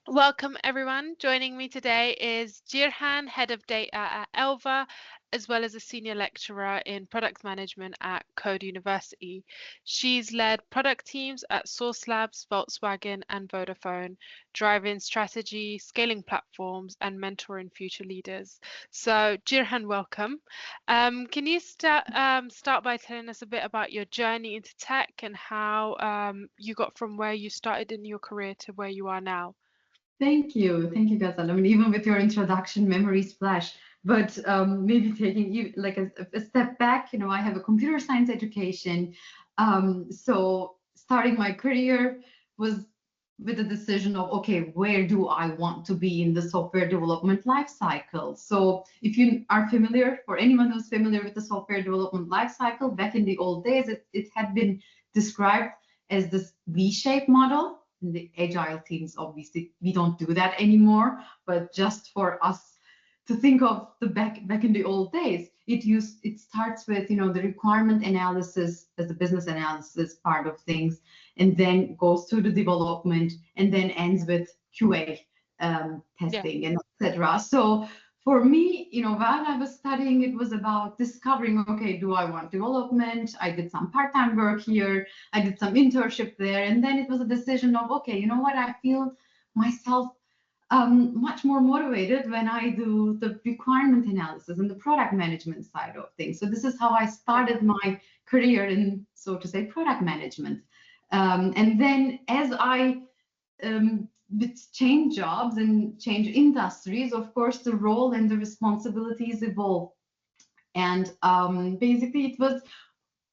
Welcome everyone. Joining me today is Jirhan, Head of Data at Elvah, as well as a Senior Lecturer in Product Management at Code University. She's led product teams at Source Labs, Volkswagen and Vodafone, driving strategy, scaling platforms and mentoring future leaders. So Jirhan, welcome. Can you start by telling us a bit about your journey into tech and how you got from where you started in your career to where you are now? Thank you, Ghazal. I mean, even with your introduction, memories flash. But maybe taking you like a step back, I have a computer science education. So starting my career was with the decision of, okay, where do I want to be in the software development life cycle? So if you are familiar, for anyone who's familiar with the software development life cycle, back in the old days, it had been described as this V-shaped model. In the agile teams, obviously, we don't do that anymore. But just for us to think of the back in the old days, it starts with the requirement analysis as the business analysis part of things, and then goes to the development, and then ends with QA testing and etc. So for me, while I was studying, it was about discovering, okay, do I want development? I did some part-time work here. I did some internship there. And then it was a decision of, okay, you know what? I feel myself much more motivated when I do the requirement analysis and the product management side of things. So this is how I started my career in, so to say, product management. And then as I change jobs and change industries, of course, the role and the responsibilities evolve. And basically it was,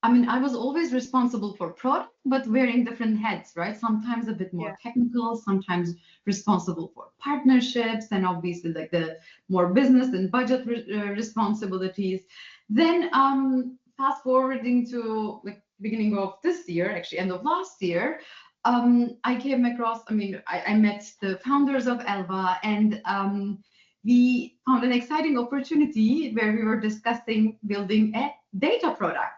I was always responsible for product, but wearing different hats, right? Sometimes a bit more technical, sometimes responsible for partnerships, and obviously like the more business and budget responsibilities. Then fast forwarding to like beginning of this year, actually end of last year, I came across, I met the founders of Elvah, and we found an exciting opportunity where we were discussing building a data product.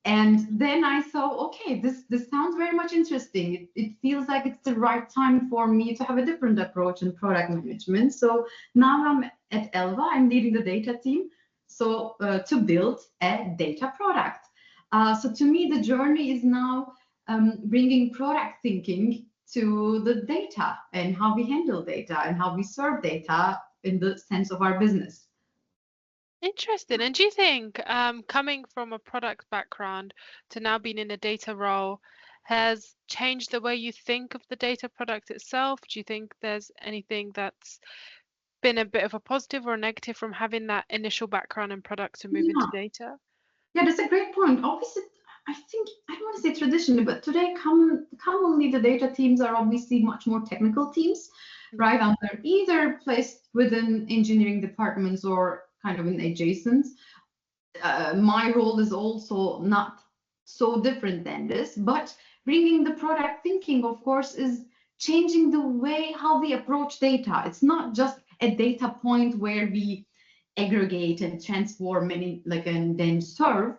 And then I saw, okay, this sounds very much interesting. It feels like it's the right time for me to have a different approach in product management. So now I'm at Elvah, I'm leading the data team. So to build a data product. So to me, the journey is now bringing product thinking to the data and how we handle data and how we serve data in the sense of our business. Interesting. And do you think coming from a product background to now being in a data role has changed the way you think of the data product itself? Do you think there's anything that's been a bit of a positive or a negative from having that initial background in product to move into data? Yeah, that's a great point. Obviously, I think, I don't want to say traditionally, but today commonly the data teams are obviously much more technical teams, right? And they're either placed within engineering departments or kind of in adjacent. My role is also not so different than this, but bringing the product thinking, of course, is changing the way how we approach data. It's not just a data point where we aggregate and transform and then serve,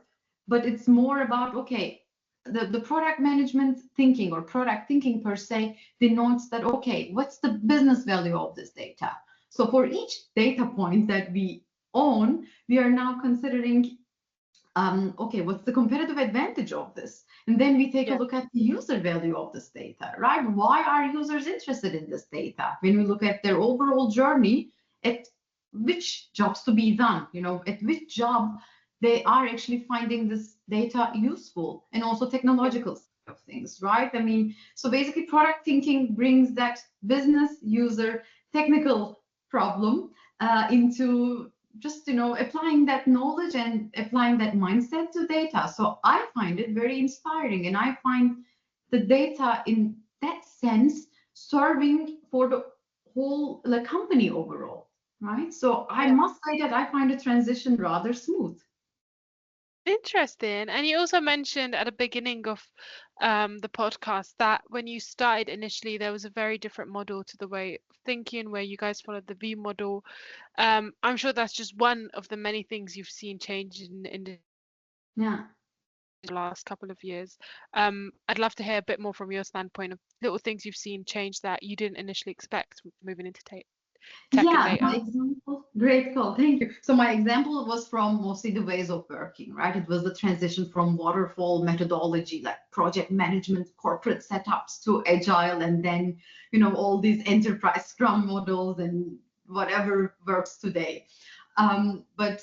but it's more about, okay, the product management thinking or product thinking per se denotes that, okay, what's the business value of this data? So for each data point that we own, we are now considering, okay, what's the competitive advantage of this? And then we take a look at the user value of this data, right? Why are users interested in this data? When we look at their overall journey, at which jobs to be done, at which job they are actually finding this data useful, and also technological side of things, right? So basically product thinking brings that business user technical problem into just applying that knowledge and applying that mindset to data. So I find it very inspiring, and I find the data in that sense serving for the whole company overall, right? So I must say that I find the transition rather smooth. Interesting. And you also mentioned at the beginning of the podcast that when you started initially, there was a very different model to the way of thinking, where you guys followed the V model. I'm sure that's just one of the many things you've seen change in the. Yeah. the last couple of years. I'd love to hear a bit more from your standpoint of little things you've seen change that you didn't initially expect moving into tech and Yeah, my data. example, great call, thank you. So my example was from mostly the ways of working, right? It was the transition from waterfall methodology, like project management, corporate setups, to agile, and then, all these enterprise scrum models and whatever works today. But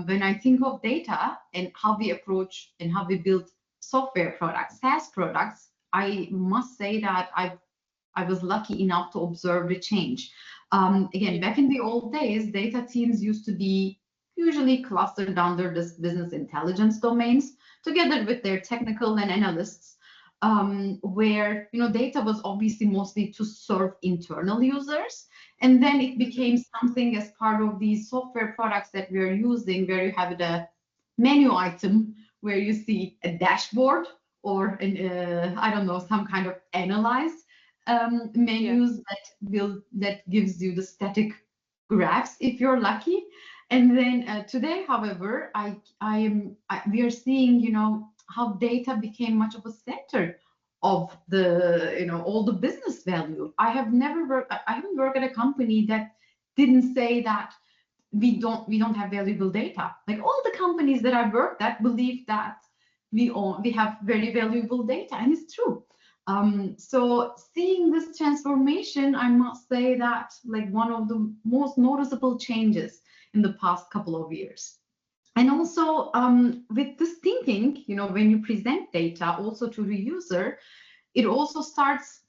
when I think of data and how we approach and how we build software products, SaaS products, I must say that I was lucky enough to observe the change. Again, back in the old days, data teams used to be usually clustered under this business intelligence domains, together with their technical and analysts, where data was obviously mostly to serve internal users. And then it became something as part of these software products that we're using, where you have the menu item where you see a dashboard or I don't know, some kind of analyzed menus that gives you the static graphs if you're lucky. And then today, however, we are seeing how data became much of a center of the all the business value. I haven't worked at a company that didn't say that we don't have valuable data. Like, all the companies that I've worked at believe that we have very valuable data, and it's true. So seeing this transformation, I must say that, like, one of the most noticeable changes in the past couple of years. And also with this thinking, when you present data also to the user, it also starts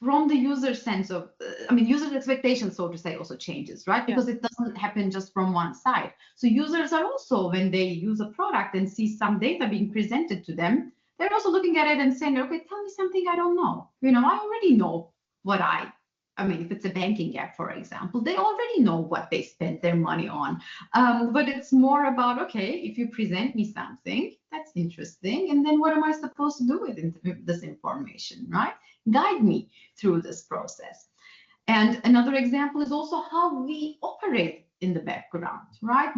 from the user sense of, user expectations, so to say, also changes, right? Because it doesn't happen just from one side. So users are also, when they use a product and see some data being presented to them, they're also looking at it and saying, okay, tell me something I don't know. I already know what if it's a banking app, for example, they already know what they spent their money on. But it's more about, okay, if you present me something, that's interesting. And then what am I supposed to do with this information, right? Guide me through this process. And another example is also how we operate in the background, right?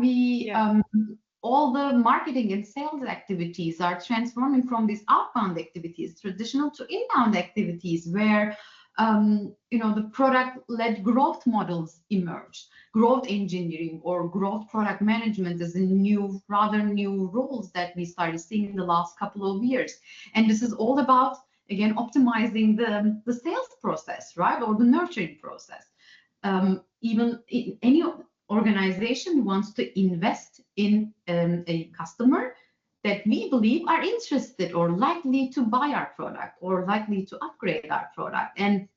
All the marketing and sales activities are transforming from these outbound activities, traditional, to inbound activities, where the product-led growth models emerge. Growth engineering or growth product management is a rather new roles that we started seeing in the last couple of years. And this is all about, again, optimizing the sales process, right, or the nurturing process. Even any organization wants to invest in a customer that we believe are interested or likely to buy our product or likely to upgrade our product. And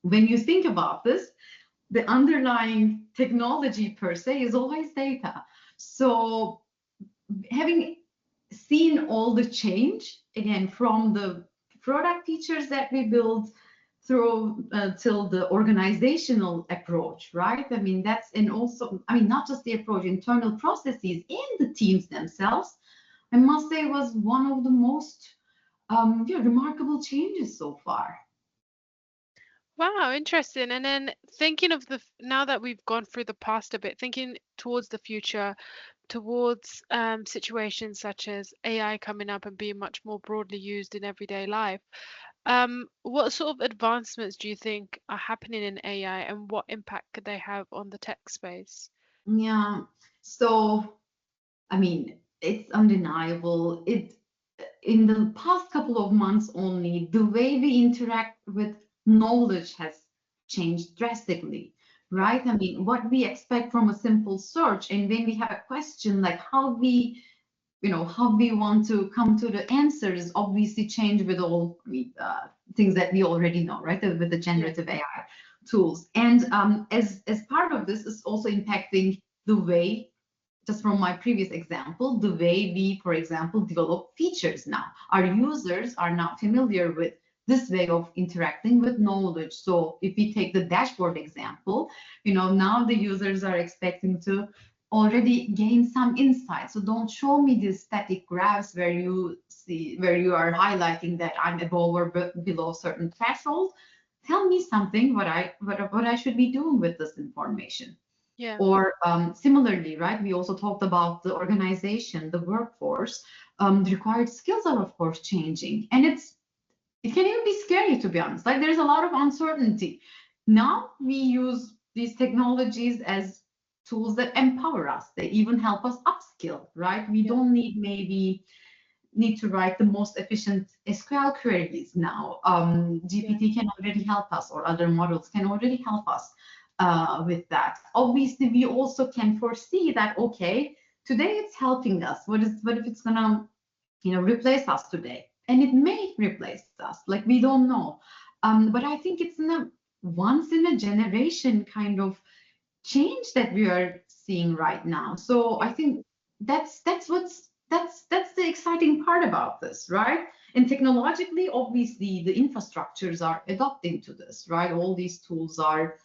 when you think about this, the underlying technology per se is always data. So having seen all the change, again, from the product features that we build through till the organizational approach, right? Not just the approach, internal processes and the teams themselves, I must say, was one of the most remarkable changes so far. Wow, interesting. And then thinking of now that we've gone through the past a bit, thinking towards the future, towards situations such as AI coming up and being much more broadly used in everyday life. What sort of advancements do you think are happening in AI, and what impact could they have on the tech space? Yeah, so it's undeniable. In the past couple of months only, the way we interact with knowledge has changed drastically, right? What we expect from a simple search, and when we have a question, like how we want to come to the answers, obviously change with all things that we already know, right? With the generative AI tools. And as part of this is also impacting the way, just from my previous example, the way we, for example, develop features now. Our users are not familiar with this way of interacting with knowledge. So if we take the dashboard example, now the users are expecting to already gain some insight. So don't show me these static graphs where you are highlighting that I'm above or below a certain threshold. Tell me something what I should be doing with this information. Yeah. Or similarly, right, we also talked about the organization, the workforce. the required skills are of course changing, and it can even be scary, to be honest. Like there's a lot of uncertainty. Now we use these technologies as tools that empower us. They even help us upskill, right? We don't need to write the most efficient SQL queries now. GPT can already help us, or other models can already help us with that. Obviously, we also can foresee that, okay, today it's helping us. What if it's gonna, replace us today? And it may replace us, like we don't know. But I think it's once in a generation kind of change that we are seeing right now. So I think that's the exciting part about this, right? And technologically, obviously, the infrastructures are adopting to this, right? All these tools are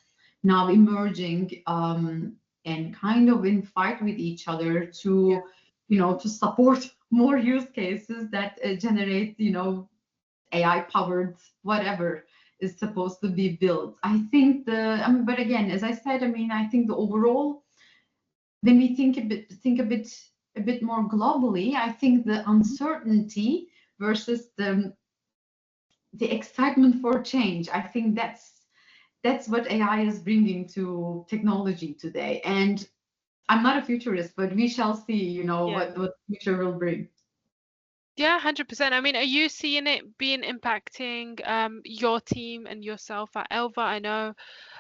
now emerging and kind of in fight with each other to, to support more use cases that generate, AI powered whatever is supposed to be built. I think but again, as I said, I think the overall, when we think a bit more globally, I think the uncertainty versus the excitement for change, I think that's what AI is bringing to technology today. And I'm not a futurist, but we shall see, what the future will bring. Yeah, 100%. Are you seeing it being impacting your team and yourself at Elvah? I know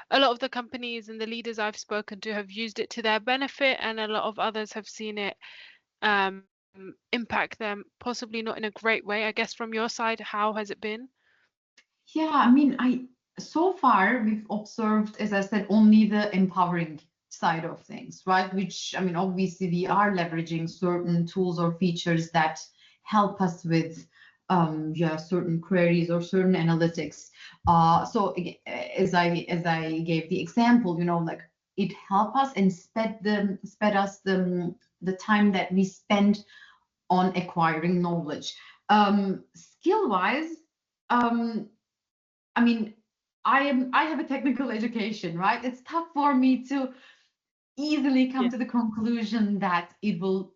a lot of the companies and the leaders I've spoken to have used it to their benefit, and a lot of others have seen it impact them, possibly not in a great way. I guess from your side, how has it been? Yeah, so far we've observed, as I said, only the empowering side of things, right? Which, obviously we are leveraging certain tools or features that help us with certain queries or certain analytics. So as I gave the example, like it helped us and sped us the time that we spend on acquiring knowledge. Skill-wise, I have a technical education, right? It's tough for me to easily come to the conclusion that it will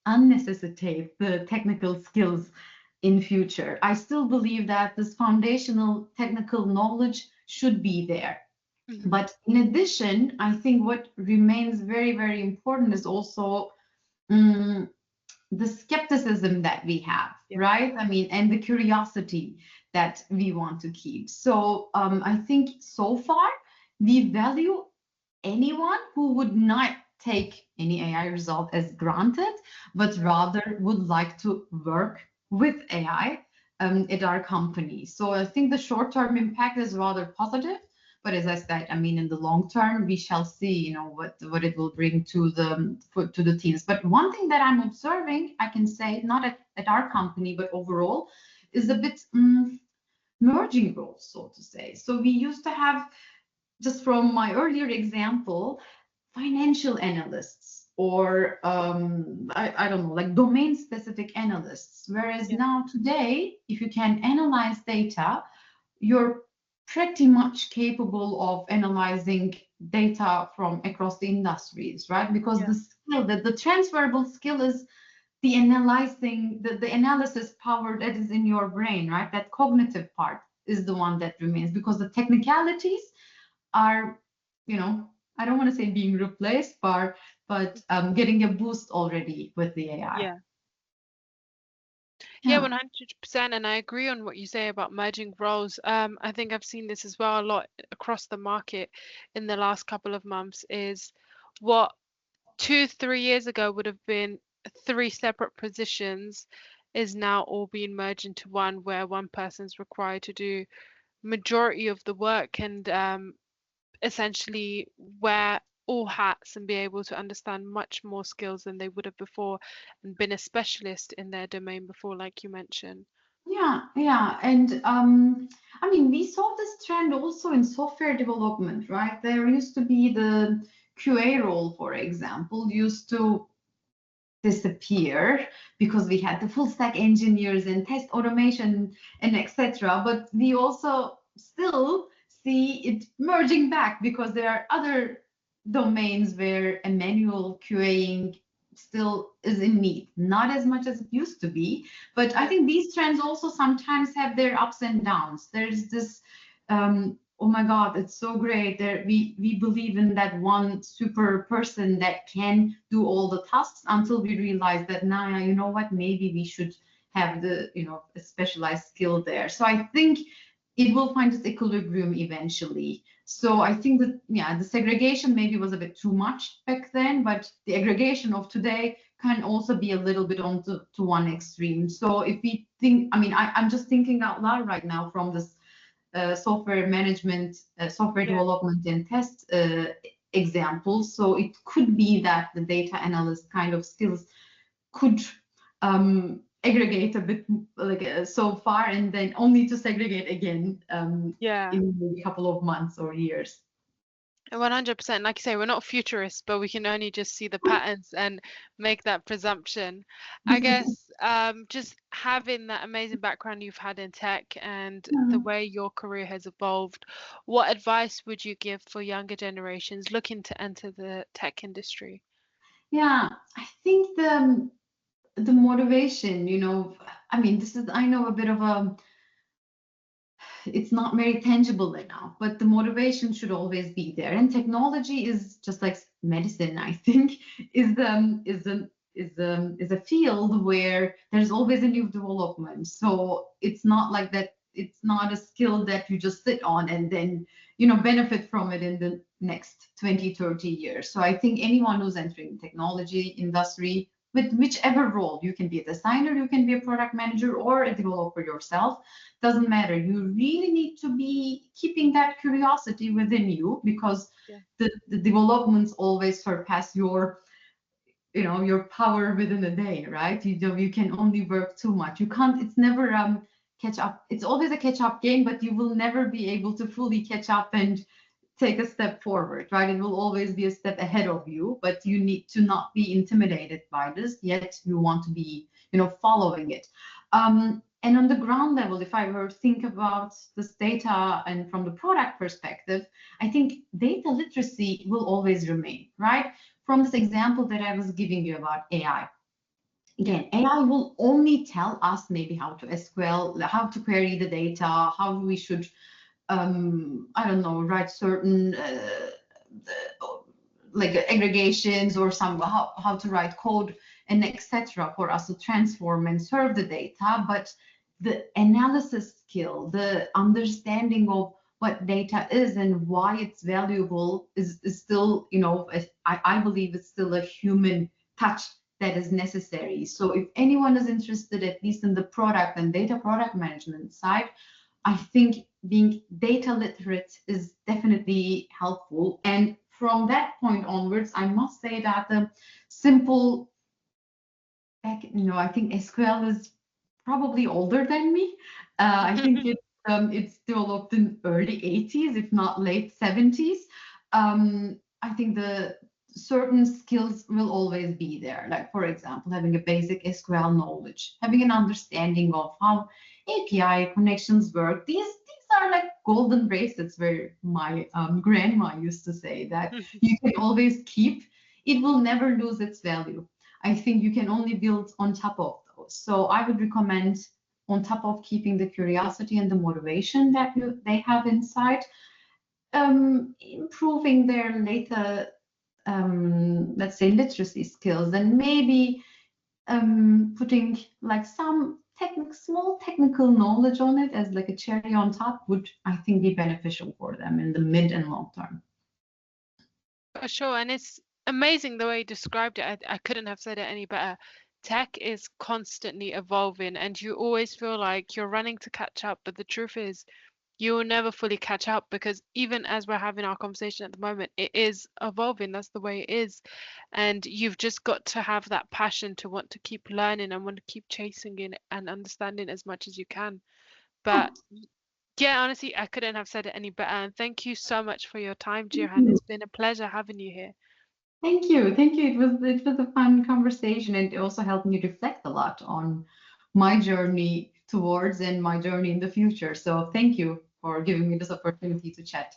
unnecessitate the technical skills in future. I still believe that this foundational technical knowledge should be there. Mm-hmm. But in addition, I think what remains very, very important is also the skepticism that we have, right? And the curiosity that we want to keep. So I think so far we value anyone who would not take any AI result as granted, but rather would like to work with AI at our company. So I think the short-term impact is rather positive. But as I said, in the long term, we shall see, what it will bring to the teams. But one thing that I'm observing, I can say, not at our company, but overall, is a bit merging roles, so to say. So we used to have, just from my earlier example, financial analysts or I don't know, like domain-specific analysts. Whereas now today, if you can analyze data, you're pretty much capable of analyzing data from across the industries, right? Because the skill, the transferable skill is the analyzing, the analysis power that is in your brain, right? That cognitive part is the one that remains, because the technicalities are, I don't want to say being replaced, but getting a boost already with the AI. Yeah, 100%. And I agree on what you say about merging roles. I think I've seen this as well a lot across the market in the last couple of months, is what 2-3 years ago would have been 3 separate positions is now all being merged into one, where one person's required to do majority of the work and essentially wear all hats and be able to understand much more skills than they would have before and been a specialist in their domain before, like you mentioned. Yeah. And we saw this trend also in software development, right? There used to be the QA role, for example, used to disappear because we had the full stack engineers and test automation and etc. But we also still see it merging back because there are other domains where a manual QAing still is in need, not as much as it used to be. But I think these trends also sometimes have their ups and downs. There's this, oh my God, it's so great. We believe in that one super person that can do all the tasks, until we realize that, nah, you know what, maybe we should have the, a specialized skill there. So I think it will find its equilibrium eventually. So I think that, yeah, the segregation maybe was a bit too much back then, but the aggregation of today can also be a little bit on to one extreme. So if we think, I mean, I'm just thinking out loud right now from this software management, software development and test examples. So it could be that the data analyst kind of skills could aggregate a bit like so far, and then only to segregate again in a couple of months or years. 100%. Like you say, we're not futurists, but we can only just see the patterns and make that presumption. I guess just having that amazing background you've had in tech and the way your career has evolved, what advice would you give for younger generations looking to enter the tech industry? Yeah, I think the motivation, I mean, I know a bit of a, it's not very tangible right now, but the motivation should always be there. And technology is just like medicine, I think, is a field where there's always a new development. So it's not like that. It's not a skill that you just sit on and then, benefit from it in the next 20, 30 years. So I think anyone who's entering the technology industry, with whichever role, you can be a designer, you can be a product manager or a developer yourself, doesn't matter. You really need to be keeping that curiosity within you, because the developments always surpass your power within a day, right? You can only work too much. You can't, it's never catch up. It's always a catch up game, but you will never be able to fully catch up and take a step forward, right? It will always be a step ahead of you, but you need to not be intimidated by this, yet you want to be, following it. And on the ground level, if I were to think about this data and from the product perspective, I think data literacy will always remain, right? From this example that I was giving you about AI. Again, AI will only tell us maybe how to SQL, how to query the data, how we should, I don't know, write certain like aggregations or how to write code and etc. for us to transform and serve the data. But the analysis skill, the understanding of what data is and why it's valuable is still, I believe it's still a human touch that is necessary. So if anyone is interested, at least in the product and data product management side, I think being data literate is definitely helpful. And from that point onwards, I must say that the simple, I think SQL is probably older than me. I think it's developed in early 80s, if not late 70s. I think the certain skills will always be there. Like, for example, having a basic SQL knowledge, having an understanding of how API connections work. These are like golden bracelets, where my grandma used to say that you can always keep. It will never lose its value. I think you can only build on top of those. So I would recommend, on top of keeping the curiosity and the motivation that they have inside, improving their later, let's say, literacy skills, and maybe putting like some small technical knowledge on it as like a cherry on top would, I think, be beneficial for them in the mid and long term. For sure. And it's amazing the way you described it. I couldn't have said it any better. Tech is constantly evolving and you always feel like you're running to catch up. But the truth is, you will never fully catch up, because even as we're having our conversation at the moment, it is evolving. That's the way it is. And you've just got to have that passion to want to keep learning and want to keep chasing it and understanding as much as you can. But yeah, honestly, I couldn't have said it any better. And thank you so much for your time, Ceren. It's been a pleasure having you here. Thank you. Thank you. It was a fun conversation, and it also helped me reflect a lot on my journey towards and my journey in the future. So thank you for giving me this opportunity to chat.